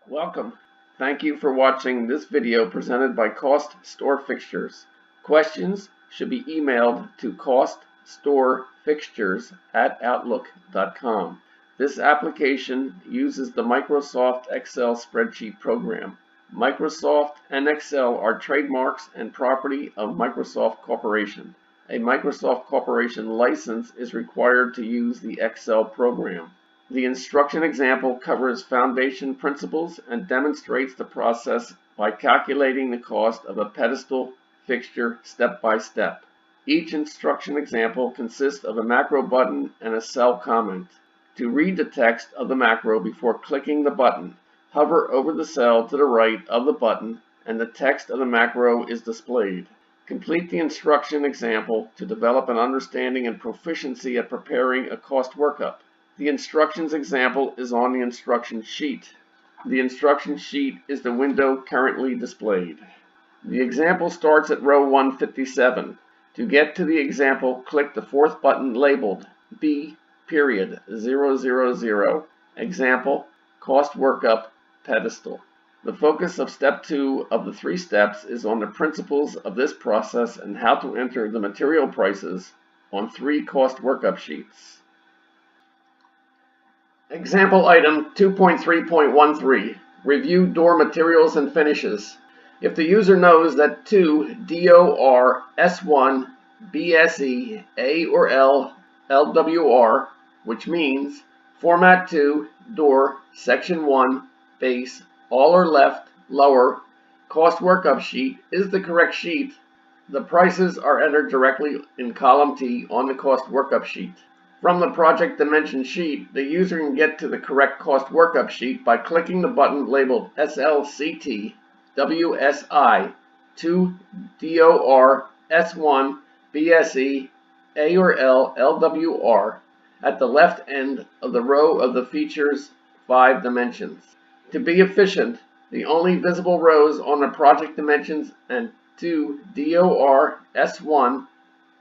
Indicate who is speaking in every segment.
Speaker 1: Welcome. Thank you for watching this video presented by CostStoreFixtures. Questions should be emailed to CostStoreFixtures@outlook.com. This application uses the Microsoft Excel spreadsheet program. Microsoft and Excel are trademarks and property of Microsoft Corporation. A Microsoft Corporation license is required to use the Excel program. The instruction example covers foundation principles and demonstrates the process by calculating the cost of a pedestal fixture step by step. Each instruction example consists of a macro button and a cell comment. To read the text of the macro before clicking the button, hover over the cell to the right of the button and the text of the macro is displayed. Complete the instruction example to develop an understanding and proficiency at preparing a cost workup. The instructions example is on the instruction sheet. The instruction sheet is the window currently displayed. The example starts at row 157. To get to the example, click the fourth button labeled B.000 Example Cost Workup Pedestal. The focus of step 2 of the 3 steps is on the principles of this process and how to enter the material prices on 3 cost workup sheets. Example item 2.3.13. Review door materials and finishes. If the user knows that 2 DOR S1 BSE A or L LWR, which means Format 2 Door Section 1 Base All or Left Lower Cost Workup Sheet is the correct sheet, the prices are entered directly in column T on the Cost Workup Sheet. From the Project Dimension sheet, the user can get to the correct cost workup sheet by clicking the button labeled SLCT WSI 2 DOR S1 BSE A or L LWR at the left end of the row of the feature's 5 dimensions. To be efficient, the only visible rows on the Project Dimensions and 2 DOR S1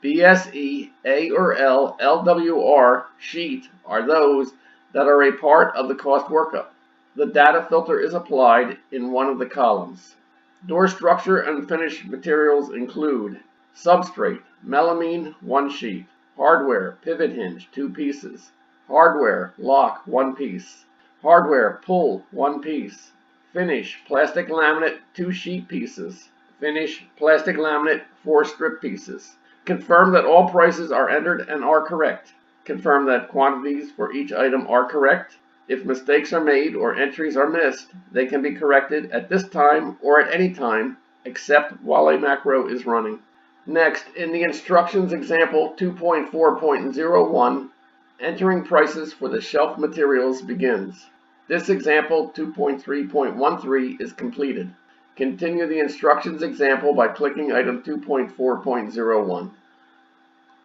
Speaker 1: BSE A or L LWR sheet are those that are a part of the cost workup. The data filter is applied in one of the columns. Door structure and finish materials include substrate, melamine 1 sheet, hardware, pivot hinge 2 pieces, hardware, lock 1 piece, hardware, pull 1 piece, finish, plastic laminate 2 sheet pieces, finish, plastic laminate 4 strip pieces. Confirm that all prices are entered and are correct. Confirm that quantities for each item are correct. If mistakes are made or entries are missed, they can be corrected at this time or at any time, except while a macro is running. Next, in the instructions example 2.4.01, entering prices for the shelf materials begins. This example 2.3.13 is completed. Continue the instructions example by clicking item 2.4.01.